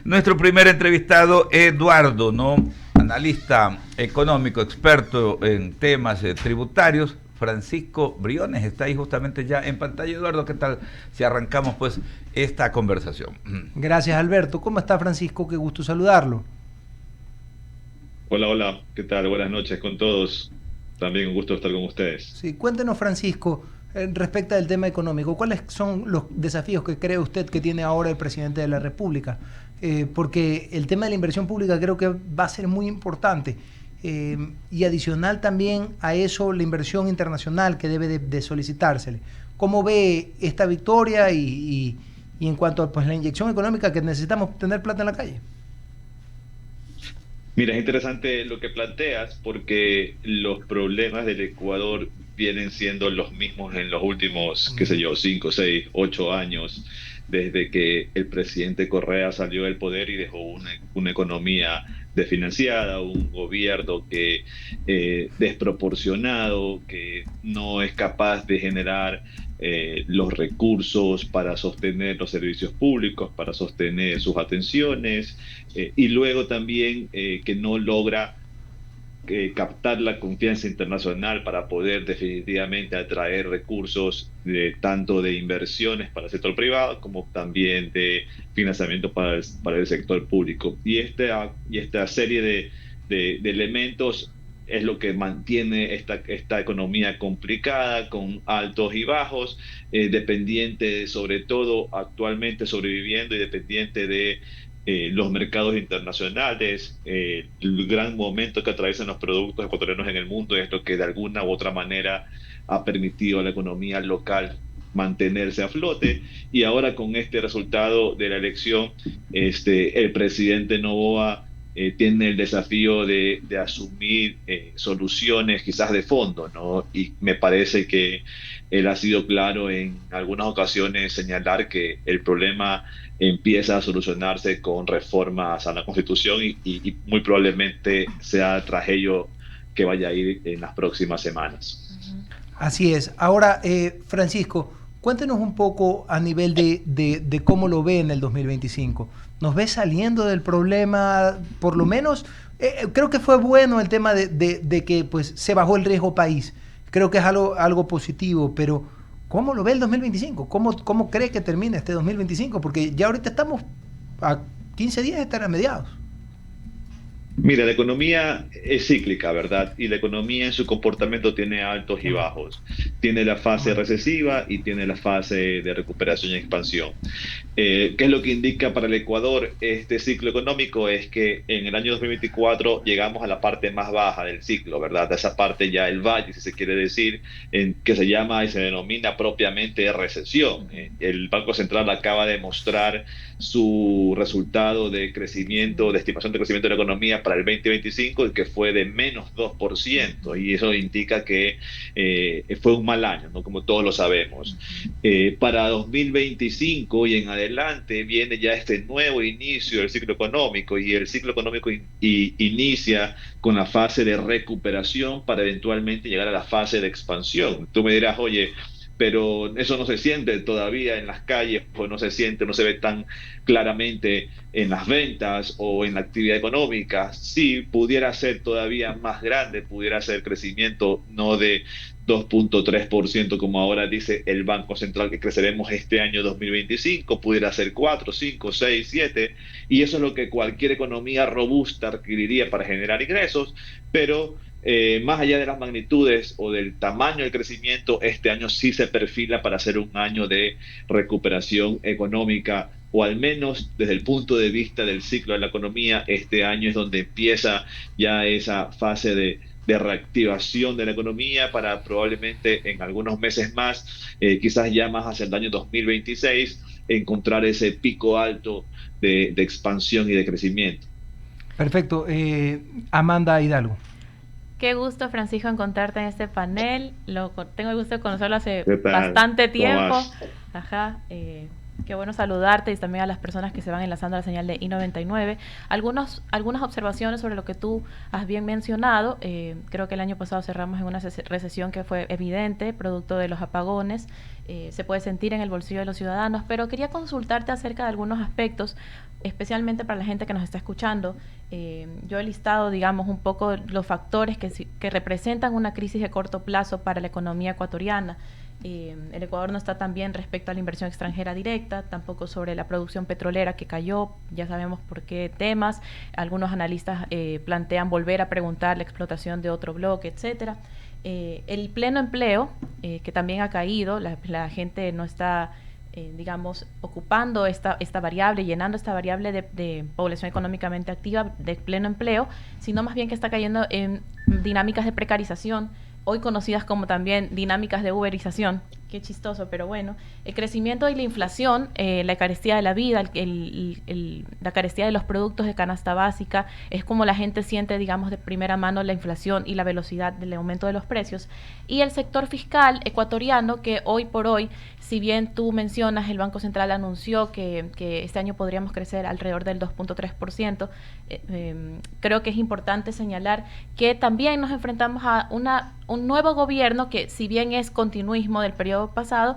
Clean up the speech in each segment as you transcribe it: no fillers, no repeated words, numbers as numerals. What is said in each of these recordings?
Nuestro primer entrevistado, Eduardo, ¿no? Analista económico, experto en temas tributarios. Francisco Briones está ahí justamente ya en pantalla. Eduardo, ¿qué tal si arrancamos pues esta conversación? Gracias, Alberto. ¿Cómo está, Francisco? Qué gusto saludarlo. Hola, hola, ¿qué tal? Buenas noches con todos. También un gusto estar con ustedes. Sí, cuéntenos, Francisco, respecto del tema económico, ¿cuáles son los desafíos que cree usted que tiene ahora el presidente de la República? Porque el tema de la inversión pública creo que va a ser muy importante. Y adicional también a eso, la inversión internacional que debe de solicitársele. ¿Cómo ve esta victoria y en cuanto a pues, la inyección económica que necesitamos tener plata en la calle? Mira, es interesante lo que planteas porque los problemas del Ecuador vienen siendo los mismos en los últimos, qué sé yo, 5, 6, 8 años, desde que el presidente Correa salió del poder y dejó una economía desfinanciada, un gobierno que desproporcionado, que no es capaz de generar los recursos para sostener los servicios públicos, para sostener sus atenciones, y luego también que no logra captar la confianza internacional para poder definitivamente atraer recursos tanto de inversiones para el sector privado como también de financiamiento para el sector público. Y esta serie de elementos es lo que mantiene esta economía complicada, con altos y bajos, dependiente sobre todo actualmente sobreviviendo y dependiente de los mercados internacionales. El gran momento que atraviesan los productos ecuatorianos en el mundo es lo que de alguna u otra manera ha permitido a la economía local mantenerse a flote. Y ahora con este resultado de la elección, el presidente Noboa tiene el desafío de asumir soluciones quizás de fondo, ¿no? Y me parece que él ha sido claro en algunas ocasiones señalar que el problema empieza a solucionarse con reformas a la Constitución y muy probablemente sea tras ello que vaya a ir en las próximas semanas. Así es. Ahora, Francisco, cuéntenos un poco a nivel de cómo lo ve en el 2025. ¿Nos ve saliendo del problema? Por lo menos, creo que fue bueno el tema de que pues, se bajó el riesgo país. Creo que es algo positivo, pero ¿cómo lo ve el 2025? ¿Cómo cree que termine este 2025? Porque ya ahorita estamos a 15 días de estar a mediados. Mira, la economía es cíclica, ¿verdad? Y la economía en su comportamiento tiene altos y bajos. Tiene la fase recesiva y tiene la fase de recuperación y expansión. ¿Qué es lo que indica para el Ecuador este ciclo económico? Es que en el año 2024 llegamos a la parte más baja del ciclo, ¿verdad? A esa parte ya el valle, si se quiere decir, que se llama y se denomina propiamente recesión. El Banco Central acaba de mostrar su resultado de crecimiento, de estimación de crecimiento de la economía para el 2025, y que fue de -2%, y eso indica que fue un mal año, ¿no? Como todos lo sabemos. Para 2025 y en adelante viene ya este nuevo inicio del ciclo económico, y el ciclo económico inicia con la fase de recuperación para eventualmente llegar a la fase de expansión. Tú me dirás, oye, pero eso no se siente todavía en las calles, pues no se siente, no se ve tan claramente en las ventas o en la actividad económica. Sí, pudiera ser todavía más grande, pudiera ser crecimiento no de 2,3% como ahora dice el Banco Central que creceremos este año 2025, pudiera ser 4, 5, 6, 7, y eso es lo que cualquier economía robusta requeriría para generar ingresos, pero más allá de las magnitudes o del tamaño del crecimiento, este año sí se perfila para ser un año de recuperación económica, o al menos desde el punto de vista del ciclo de la economía, este año es donde empieza ya esa fase de reactivación de la economía para probablemente en algunos meses más, quizás ya más hacia el año 2026, encontrar ese pico alto de expansión y de crecimiento. Perfecto. Amanda Hidalgo. Qué gusto, Francisco, encontrarte en este panel. Tengo el gusto de conocerlo hace ¿Qué tal? bastante ¿Cómo tiempo. vas? Ajá. Qué bueno saludarte y también a las personas que se van enlazando a la señal de I99. Algunas observaciones sobre lo que tú has bien mencionado. Creo que el año pasado cerramos en una recesión que fue evidente, producto de los apagones. Se puede sentir en el bolsillo de los ciudadanos, pero quería consultarte acerca de algunos aspectos, especialmente para la gente que nos está escuchando. Yo he listado, digamos, un poco los factores que representan una crisis de corto plazo para la economía ecuatoriana. El Ecuador no está tan bien respecto a la inversión extranjera directa, tampoco sobre la producción petrolera que cayó, ya sabemos por qué temas. Algunos analistas plantean volver a preguntar la explotación de otro bloque, etcétera. El pleno empleo, que también ha caído, la gente no está, digamos, ocupando esta variable, llenando esta variable de población económicamente activa de pleno empleo, sino más bien que está cayendo en dinámicas de precarización, hoy conocidas como también dinámicas de uberización. Qué chistoso, pero bueno. El crecimiento y la inflación, la carestía de la vida, la carestía de los productos de canasta básica, es como la gente siente, digamos, de primera mano la inflación y la velocidad del aumento de los precios. Y el sector fiscal ecuatoriano, que hoy por hoy, si bien tú mencionas, el Banco Central anunció que este año podríamos crecer alrededor del 2.3%, creo que es importante señalar que también nos enfrentamos a un nuevo gobierno que, si bien es continuismo del periodo pasado,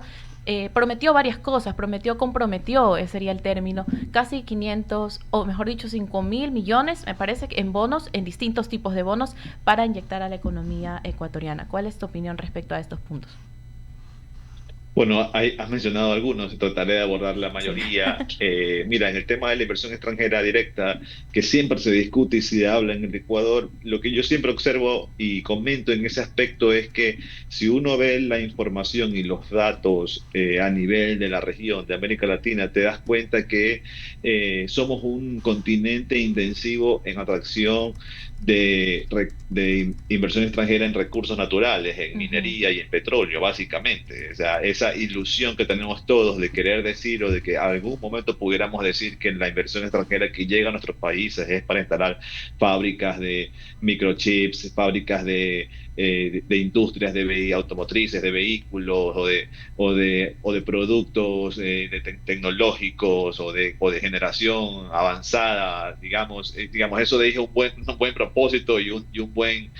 prometió varias cosas, comprometió, sería el término, casi 500, o mejor dicho, 5.000 millones, me parece, en bonos, en distintos tipos de bonos, para inyectar a la economía ecuatoriana. ¿Cuál es tu opinión respecto a estos puntos? Bueno, has mencionado algunos, trataré de abordar la mayoría. Sí. Mira, en el tema de la inversión extranjera directa, que siempre se discute y se habla en el Ecuador, lo que yo siempre observo y comento en ese aspecto es que si uno ve la información y los datos a nivel de la región de América Latina, te das cuenta que somos un continente intensivo en atracción de inversión extranjera en recursos naturales, en minería y en petróleo, básicamente. O sea, esa ilusión que tenemos todos de querer decir o de que a algún momento pudiéramos decir que la inversión extranjera que llega a nuestros países es para instalar fábricas de microchips, fábricas de industrias automotrices, de vehículos o de productos tecnológicos o de generación avanzada, digamos, eso de un buen propósito y un buen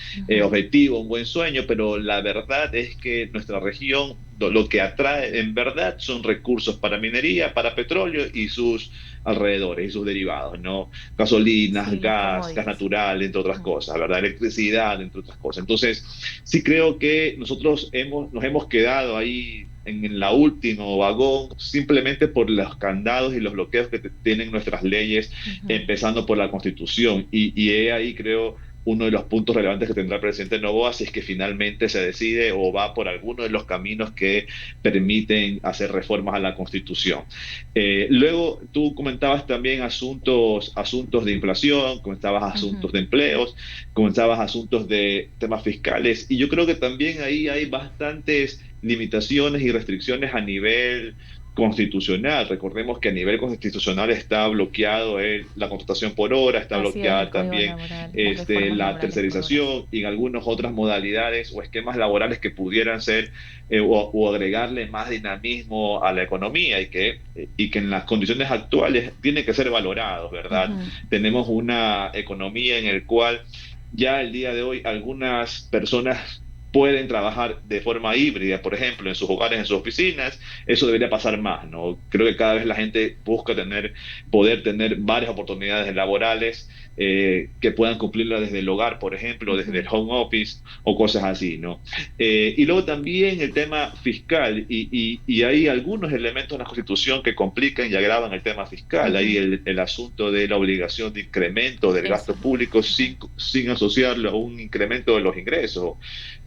objetivo, un buen sueño, pero la verdad es que nuestra región lo que atrae en verdad son recursos para minería, para petróleo y sus alrededores y sus derivados, ¿no? Gasolinas, Sí, gas natural, entre otras cosas, ¿verdad? Electricidad, entre otras cosas. Entonces, sí creo que nosotros nos hemos quedado ahí en la último vagón simplemente por los candados y los bloqueos que tienen nuestras leyes, empezando por la Constitución. Y he ahí, creo, uno de los puntos relevantes que tendrá el presidente Noboa si es que finalmente se decide o va por alguno de los caminos que permiten hacer reformas a la Constitución. Luego, tú comentabas también asuntos de inflación, comentabas asuntos de empleos, comentabas asuntos de temas fiscales, y yo creo que también ahí hay bastantes limitaciones y restricciones a nivel constitucional. Recordemos que a nivel constitucional está bloqueado la contratación por hora, está bloqueada también la tercerización y en algunas otras modalidades o esquemas laborales que pudieran ser o agregarle más dinamismo a la economía y que en las condiciones actuales tiene que ser valorados, ¿verdad? Tenemos una economía en el cual ya el día de hoy algunas personas pueden trabajar de forma híbrida, por ejemplo, en sus hogares, en sus oficinas. Eso debería pasar más, ¿no? Creo que cada vez la gente busca poder tener varias oportunidades laborales que puedan cumplirla desde el hogar, por ejemplo, desde el home office o cosas así, ¿no? Y luego también el tema fiscal, y hay algunos elementos en la Constitución que complican y agravan el tema fiscal. Hay el asunto de la obligación de incremento del gasto público sin asociarlo a un incremento de los ingresos.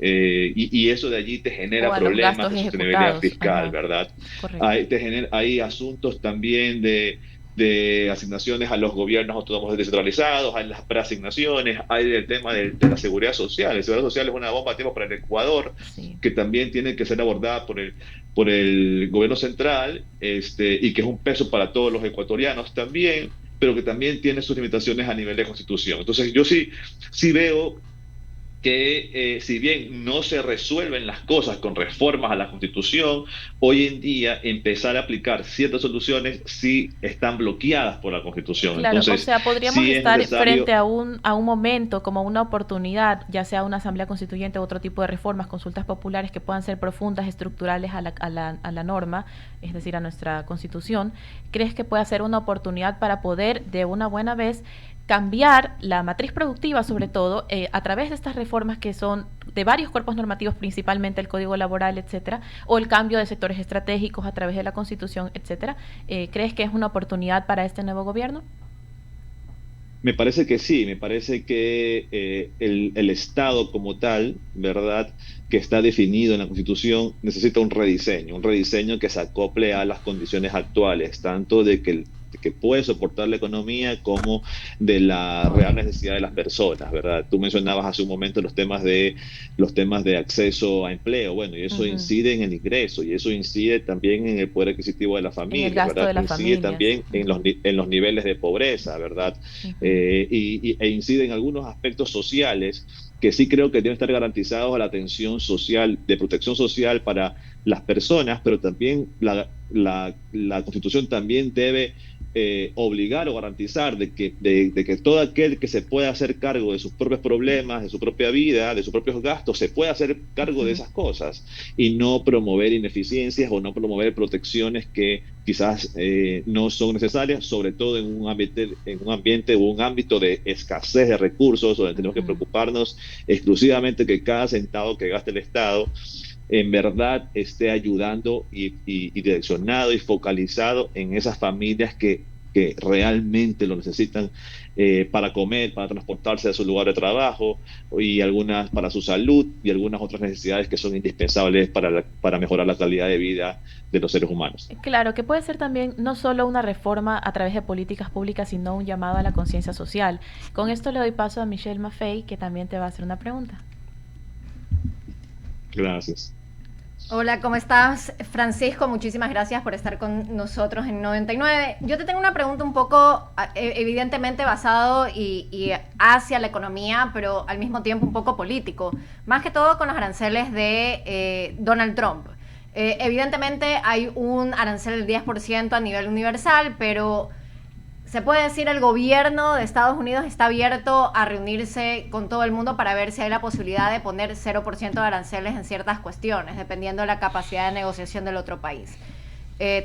Y eso de allí te genera problemas de sostenibilidad fiscal, ¿verdad? Hay asuntos también de asignaciones a los gobiernos autónomos descentralizados, hay las preasignaciones, hay el tema de la seguridad social. La seguridad social es una bomba de tiempo para el Ecuador, que también tiene que ser abordada por el gobierno central, y que es un peso para todos los ecuatorianos también, pero que también tiene sus limitaciones a nivel de constitución. Entonces yo sí veo que si bien no se resuelven las cosas con reformas a la Constitución, hoy en día empezar a aplicar ciertas soluciones sí están bloqueadas por la Constitución. Claro, o Entonces, sea, podríamos sí es estar frente necesario. a un momento como una oportunidad, ya sea una asamblea constituyente u otro tipo de reformas, consultas populares que puedan ser profundas, estructurales a la norma, es decir, a nuestra constitución. ¿Crees que puede ser una oportunidad para poder de una buena vez cambiar la matriz productiva, sobre todo, a través de estas reformas que son de varios cuerpos normativos, principalmente el Código Laboral, etcétera, o el cambio de sectores estratégicos a través de la Constitución, etcétera? ¿Crees que es una oportunidad para este nuevo gobierno? Me parece que sí, me parece que el Estado como tal, ¿verdad?, que está definido en la Constitución, necesita un rediseño que se acople a las condiciones actuales, tanto de que puede soportar la economía como de la real necesidad de las personas, ¿verdad? Tú mencionabas hace un momento los temas de acceso a empleo, bueno, y eso Ujú. incide en el ingreso, y eso incide también en el poder adquisitivo de la En el familia, gasto ¿verdad? de las Incide familias. también en en los niveles de pobreza, ¿verdad? Ujú. E incide en algunos aspectos sociales que sí creo que deben estar garantizados a la atención social, de protección social para las personas, pero también la Constitución también debe obligar o garantizar de que todo aquel que se pueda hacer cargo de sus propios problemas, de su propia vida, de sus propios gastos, se pueda hacer cargo de Ujú. esas cosas y no promover ineficiencias o no promover protecciones que quizás no son necesarias, sobre todo en un ambiente o un ámbito de escasez de recursos, donde tenemos que Ujú. preocuparnos exclusivamente que cada centavo que gaste el Estado en verdad esté ayudando y direccionado y focalizado en esas familias que realmente lo necesitan para comer, para transportarse a su lugar de trabajo y algunas para su salud y algunas otras necesidades que son indispensables para mejorar la calidad de vida de los seres humanos. Claro, que puede ser también no solo una reforma a través de políticas públicas, sino un llamado a la conciencia social. Con esto le doy paso a Michelle Maffei, que también te va a hacer una pregunta. Gracias. Hola, ¿cómo estás, Francisco? Muchísimas gracias por estar con nosotros en 99. Yo te tengo una pregunta un poco, evidentemente, basado y hacia la economía, pero al mismo tiempo un poco político. Más que todo con los aranceles de Donald Trump. Evidentemente hay un arancel del 10% a nivel universal, pero se puede decir el gobierno de Estados Unidos está abierto a reunirse con todo el mundo para ver si hay la posibilidad de poner 0% de aranceles en ciertas cuestiones, dependiendo de la capacidad de negociación del otro país.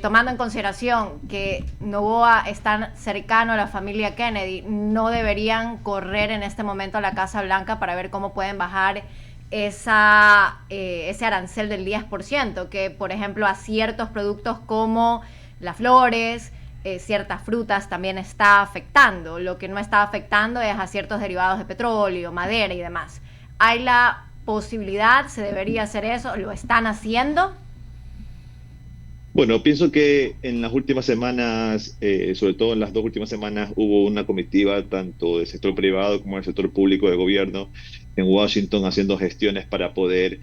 Tomando en consideración que Noboa es tan cercano a la familia Kennedy, no deberían correr en este momento a la Casa Blanca para ver cómo pueden bajar ese arancel del 10%, que por ejemplo a ciertos productos como las flores, ciertas frutas también está afectando. Lo que no está afectando es a ciertos derivados de petróleo, madera y demás. ¿Hay la posibilidad? ¿Se debería hacer eso? ¿Lo están haciendo? Bueno, pienso que en las últimas semanas, sobre todo en las dos últimas semanas, hubo una comitiva tanto del sector privado como del sector público de gobierno en Washington haciendo gestiones para poder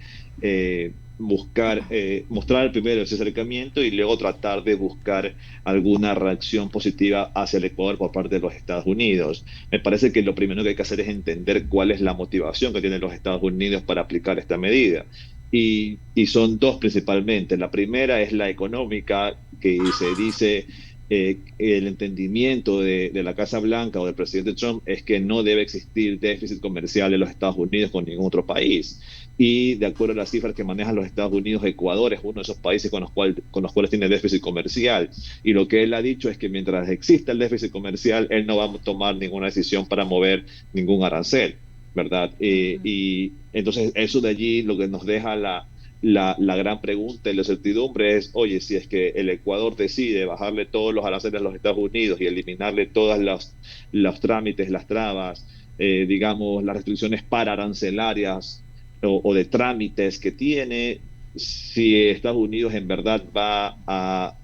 mostrar primero ese acercamiento y luego tratar de buscar alguna reacción positiva hacia el Ecuador por parte de los Estados Unidos. Me parece que lo primero que hay que hacer es entender cuál es la motivación que tienen los Estados Unidos para aplicar esta medida. Y son dos principalmente. La primera es la económica, que se dice el entendimiento de la Casa Blanca o del presidente Trump es que no debe existir déficit comercial en los Estados Unidos con ningún otro país. Y de acuerdo a las cifras que manejan los Estados Unidos, Ecuador es uno de esos países con los cuales tiene déficit comercial. Y lo que él ha dicho es que mientras exista el déficit comercial, él no va a tomar ninguna decisión para mover ningún arancel. ¿Verdad? Y entonces eso de allí lo que nos deja la gran pregunta y la certidumbre es, oye, si es que el Ecuador decide bajarle todos los aranceles a los Estados Unidos y eliminarle todas los trámites, las trabas, digamos, las restricciones para arancelarias o de trámites que tiene, si Estados Unidos en verdad va a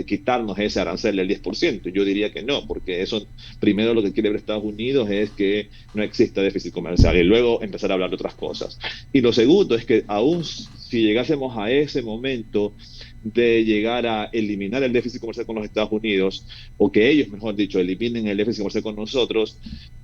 quitarnos ese arancel del 10%. Yo diría que no, porque eso primero lo que quiere ver Estados Unidos es que no exista déficit comercial y luego empezar a hablar de otras cosas. Y lo segundo es que aún si llegásemos a ese momento de llegar a eliminar el déficit comercial con los Estados Unidos, o que ellos, mejor dicho, eliminen el déficit comercial con nosotros,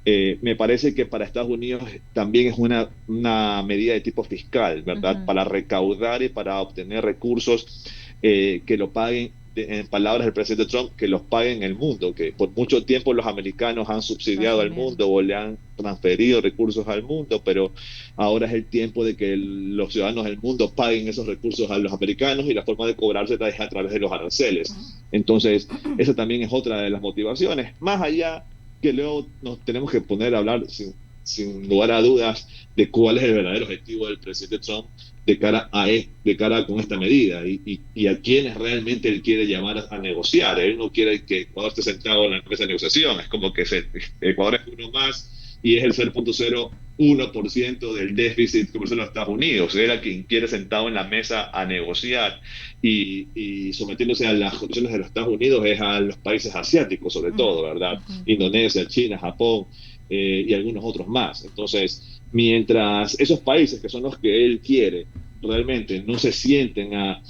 me parece que para Estados Unidos también es una medida de tipo fiscal, ¿verdad? Para recaudar y para obtener recursos que lo paguen, en palabras del presidente Trump, que los paguen el mundo, que por mucho tiempo los americanos han subsidiado al mundo o le han transferido recursos al mundo, pero ahora es el tiempo de que los ciudadanos del mundo paguen esos recursos a los americanos, y la forma de cobrarse es a través de los aranceles. Entonces, esa también es otra de las motivaciones. Más allá que luego nos tenemos que poner a hablar sin lugar a dudas de cuál es el verdadero objetivo del presidente Trump de cara con esta medida y a quienes realmente él quiere llamar a negociar. Él no quiere que Ecuador esté sentado en la mesa de negociación, es como que Ecuador es uno más y es el 0.01% del déficit comercial de los Estados Unidos. Él a quien quiere sentado en la mesa a negociar y sometiéndose a las condiciones de los Estados Unidos es a los países asiáticos, sobre todo, ¿verdad? Indonesia, China, Japón, y algunos otros más. Entonces, mientras esos países, que son los que él quiere, realmente no se sienten a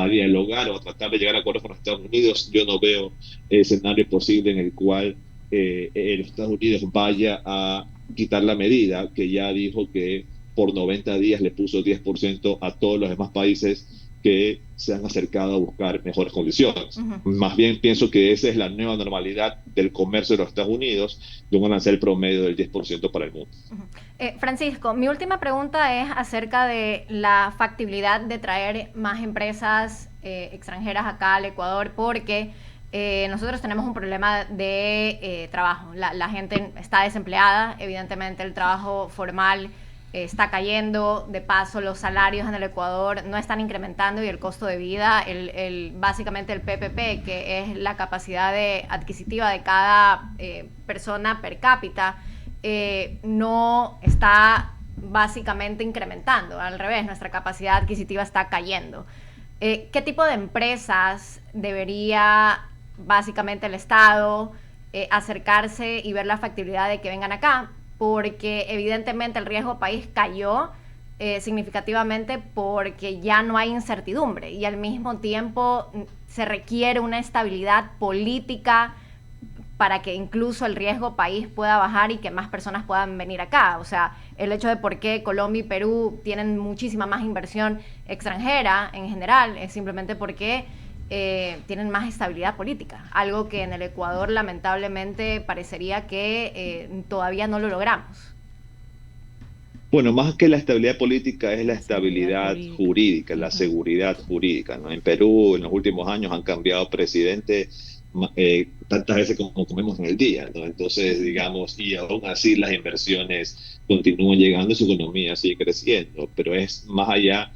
dialogar o a tratar de llegar a acuerdos con los Estados Unidos, yo no veo escenario posible en el cual los Estados Unidos vaya a quitar la medida que ya dijo que por 90 días le puso 10% a todos los demás países que se han acercado a buscar mejores condiciones. Más bien pienso que esa es la nueva normalidad del comercio de los Estados Unidos, de un arancel promedio del 10% para el mundo. Francisco, mi última pregunta es acerca de la factibilidad de traer más empresas extranjeras acá al Ecuador, porque nosotros tenemos un problema de trabajo. La gente está desempleada, evidentemente el trabajo formal está cayendo, de paso los salarios en el Ecuador no están incrementando y el costo de vida, básicamente el PPP, que es la capacidad adquisitiva de cada persona per cápita, no está básicamente incrementando, al revés, nuestra capacidad adquisitiva está cayendo. ¿Qué tipo de empresas debería básicamente el Estado acercarse y ver la factibilidad de que vengan acá? Porque evidentemente el riesgo país cayó significativamente porque ya no hay incertidumbre y al mismo tiempo se requiere una estabilidad política para que incluso el riesgo país pueda bajar y que más personas puedan venir acá. O sea, el hecho de por qué Colombia y Perú tienen muchísima más inversión extranjera en general es simplemente porque tienen más estabilidad política, algo que en el Ecuador lamentablemente parecería que todavía no lo logramos. Bueno, más que la estabilidad política es la estabilidad jurídica, la seguridad jurídica, ¿no? En Perú en los últimos años han cambiado presidente tantas veces como comemos en el día, ¿no? Entonces, digamos, y aún así las inversiones continúan llegando y su economía sigue creciendo, pero es más allá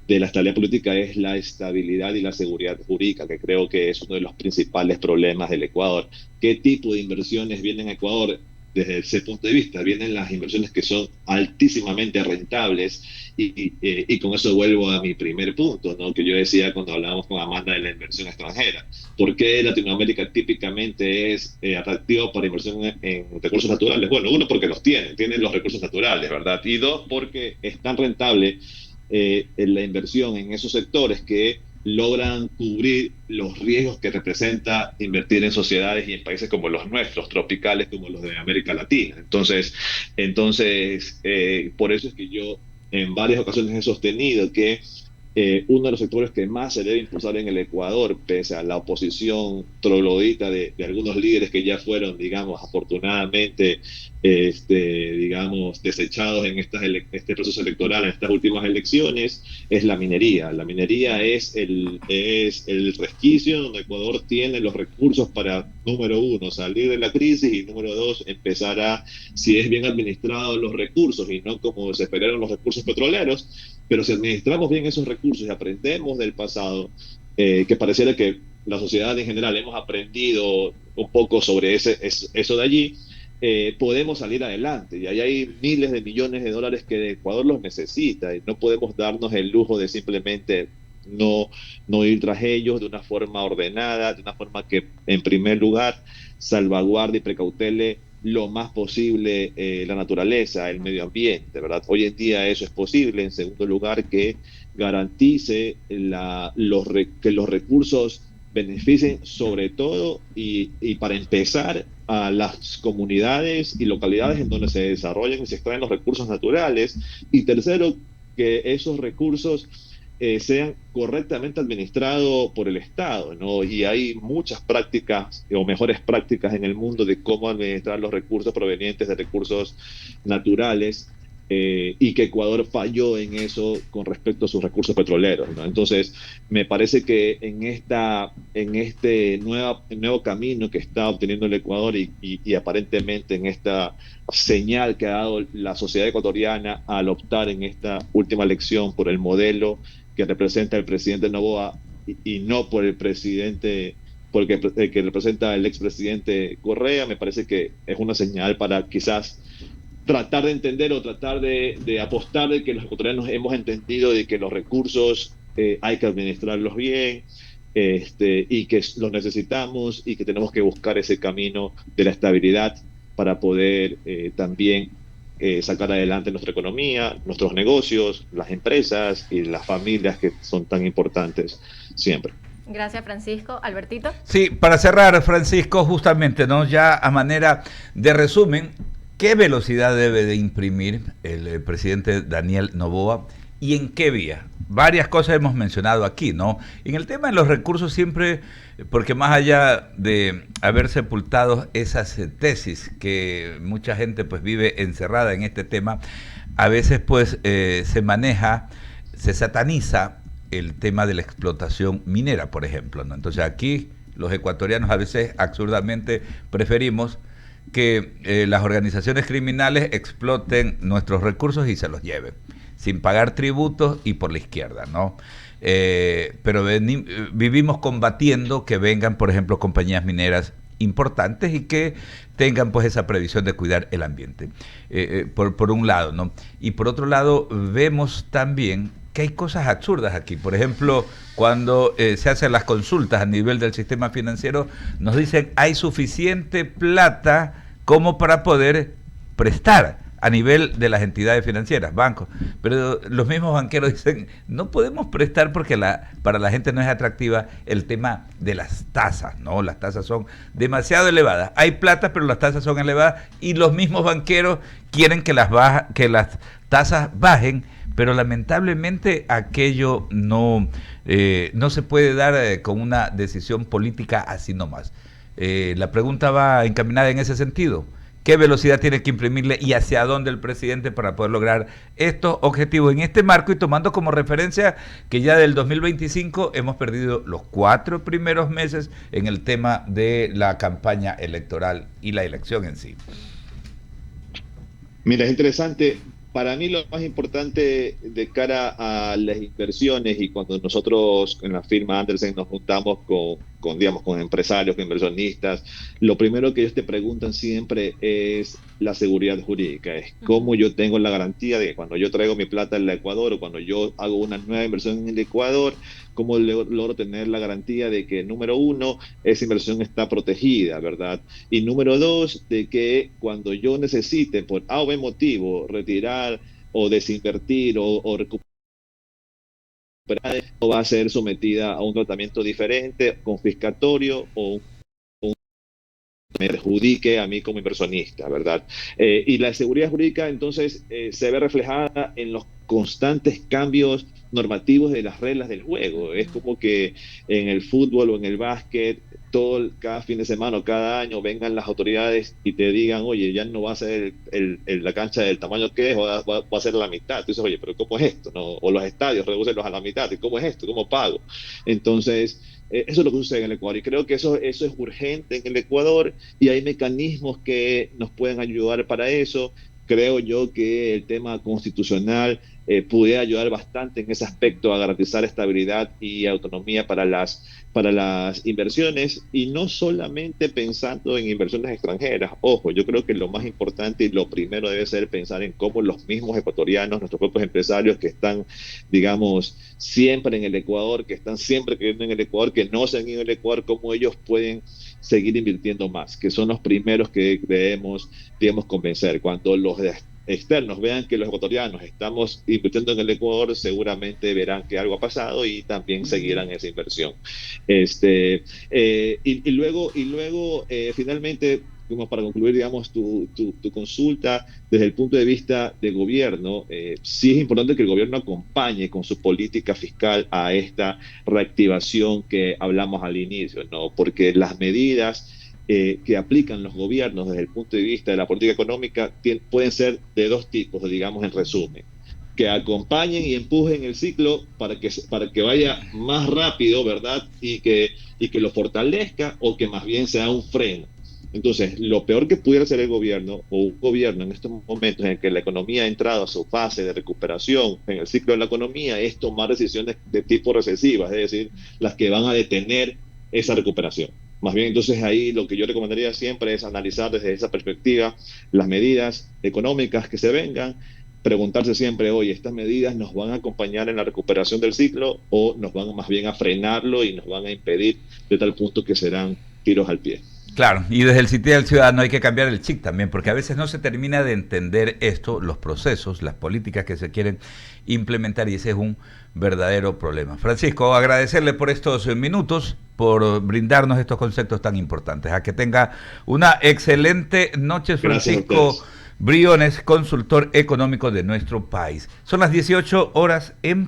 de la estabilidad política, es la estabilidad y la seguridad jurídica, que creo que es uno de los principales problemas del Ecuador. ¿Qué tipo de inversiones vienen a Ecuador? Desde ese punto de vista, vienen las inversiones que son altísimamente rentables y con eso vuelvo a mi primer punto, ¿no? Que yo decía cuando hablábamos con Amanda de la inversión extranjera. ¿Por qué Latinoamérica típicamente es atractivo para inversión en recursos naturales? Bueno, uno, porque tienen los recursos naturales, ¿verdad? Y dos, porque es tan rentable en la inversión en esos sectores que logran cubrir los riesgos que representa invertir en sociedades y en países como los nuestros, tropicales como los de América Latina. Entonces por eso es que yo en varias ocasiones he sostenido que uno de los sectores que más se debe impulsar en el Ecuador, pese a la oposición troglodita de algunos líderes que ya fueron, digamos, afortunadamente, digamos, desechados en este proceso electoral, en estas últimas elecciones, es la minería. La minería es el resquicio donde Ecuador tiene los recursos para, número uno, salir de la crisis y, número dos, empezar a, si es bien administrado los recursos y no como se esperaron los recursos petroleros, pero si administramos bien esos recursos y aprendemos del pasado, que pareciera que la sociedad en general hemos aprendido un poco sobre eso de allí, podemos salir adelante. Y ahí hay miles de millones de dólares que Ecuador los necesita y no podemos darnos el lujo de simplemente no ir tras ellos de una forma ordenada, de una forma que en primer lugar salvaguarde y precautele lo más posible la naturaleza, el medio ambiente, ¿verdad? Hoy en día eso es posible. En segundo lugar, que garantice que los recursos beneficien sobre todo y para empezar a las comunidades y localidades en donde se desarrollan y se extraen los recursos naturales. Y tercero, que esos recursos sean correctamente administrados por el Estado, ¿no? Y hay muchas prácticas o mejores prácticas en el mundo de cómo administrar los recursos provenientes de recursos naturales, y que Ecuador falló en eso con respecto a sus recursos petroleros, ¿no? Entonces, me parece que en este nuevo camino que está obteniendo el Ecuador y aparentemente en esta señal que ha dado la sociedad ecuatoriana al optar en esta última elección por el modelo que representa el presidente Noboa y no por el presidente, porque el que representa el expresidente Correa, me parece que es una señal para quizás tratar de entender o tratar de apostar de que los ecuatorianos hemos entendido de que los recursos hay que administrarlos bien, y que los necesitamos y que tenemos que buscar ese camino de la estabilidad para poder también sacar adelante nuestra economía, nuestros negocios, las empresas y las familias que son tan importantes siempre. Gracias, Francisco. Albertito. Sí, para cerrar, Francisco, justamente, ¿no? Ya a manera de resumen, ¿qué velocidad debe de imprimir el presidente Daniel Noboa y en qué vía? Varias cosas hemos mencionado aquí, ¿no? En el tema de los recursos siempre, porque más allá de haber sepultado esas tesis que mucha gente pues vive encerrada en este tema, a veces pues se maneja, se sataniza el tema de la explotación minera, por ejemplo, ¿no? Entonces aquí los ecuatorianos a veces absurdamente preferimos que las organizaciones criminales exploten nuestros recursos y se los lleven, sin pagar tributos y por la izquierda, ¿no? Pero vivimos combatiendo que vengan, por ejemplo, compañías mineras importantes y que tengan pues esa previsión de cuidar el ambiente, por un lado, ¿no? Y por otro lado, vemos también que hay cosas absurdas aquí. Por ejemplo, cuando se hacen las consultas a nivel del sistema financiero, nos dicen hay suficiente plata como para poder prestar a nivel de las entidades financieras, bancos. Pero los mismos banqueros dicen, no podemos prestar porque para la gente no es atractiva el tema de las tasas, ¿no? Las tasas son demasiado elevadas. Hay plata, pero las tasas son elevadas y los mismos banqueros quieren que las tasas bajen, pero lamentablemente aquello no se puede dar con una decisión política así nomás. La pregunta va encaminada en ese sentido. ¿Qué velocidad tiene que imprimirle y hacia dónde el presidente para poder lograr estos objetivos en este marco y tomando como referencia que ya del 2025 hemos perdido los 4 primeros meses en el tema de la campaña electoral y la elección en sí? Mira, es interesante. Para mí lo más importante de cara a las inversiones y cuando nosotros en la firma Andersen nos juntamos digamos, con empresarios, con inversionistas, lo primero que ellos te preguntan siempre es la seguridad jurídica, es cómo yo tengo la garantía de que cuando yo traigo mi plata al Ecuador o cuando yo hago una nueva inversión en el Ecuador, cómo logro tener la garantía de que, número uno, esa inversión está protegida, ¿verdad? Y número dos, de que cuando yo necesite por A o B motivo retirar o desinvertir o recuperar, no va a ser sometida a un tratamiento diferente, confiscatorio o me perjudique a mí como inversionista, ¿verdad? Y la seguridad jurídica entonces se ve reflejada en los constantes cambios normativos de las reglas del juego. Es como que en el fútbol o en el básquet, cada fin de semana o cada año vengan las autoridades y te digan, oye, ya no va a ser la cancha del tamaño que es, o va a ser la mitad. Tú dices, oye, pero ¿cómo es esto? ¿No? O los estadios, redúcelos a la mitad. ¿Y cómo es esto? ¿Cómo pago? Entonces, eso es lo que sucede en el Ecuador y creo que eso es urgente en el Ecuador y hay mecanismos que nos pueden ayudar para eso. Creo yo que el tema constitucional puede ayudar bastante en ese aspecto a garantizar estabilidad y autonomía para las inversiones y no solamente pensando en inversiones extranjeras. Ojo, yo creo que lo más importante y lo primero debe ser pensar en cómo los mismos ecuatorianos, nuestros propios empresarios que están, digamos, siempre en el Ecuador, que están siempre creyendo en el Ecuador, que no se han ido al Ecuador, cómo ellos pueden seguir invirtiendo más, que son los primeros que debemos convencer. Cuando los externos vean que los ecuatorianos estamos invirtiendo en el Ecuador, seguramente verán que algo ha pasado y también seguirán esa inversión. Y luego finalmente, como para concluir, digamos, tu consulta, desde el punto de vista de gobierno, sí es importante que el gobierno acompañe con su política fiscal a esta reactivación que hablamos al inicio, ¿no? Porque las medidas que aplican los gobiernos desde el punto de vista de la política económica pueden ser de dos tipos, digamos, en resumen: que acompañen y empujen el ciclo para que vaya más rápido, ¿verdad? Y que lo fortalezca, o que más bien sea un freno. Entonces, lo peor que pudiera hacer el gobierno, o un gobierno en estos momentos en que la economía ha entrado a su fase de recuperación en el ciclo de la economía, es tomar decisiones de tipo recesivas, es decir, las que van a detener esa recuperación. Más bien, entonces, ahí lo que yo recomendaría siempre es analizar desde esa perspectiva las medidas económicas que se vengan, preguntarse siempre: oye, ¿estas medidas nos van a acompañar en la recuperación del ciclo, o nos van más bien a frenarlo y nos van a impedir, de tal punto que serán tiros al pie? Claro, y desde el sitio del ciudadano hay que cambiar el chip también, porque a veces no se termina de entender esto, los procesos, las políticas que se quieren implementar, y ese es un verdadero problema. Francisco, agradecerle por estos minutos, por brindarnos estos conceptos tan importantes. A que tenga una excelente noche, Francisco Briones, consultor económico de nuestro país. Son las 18 horas en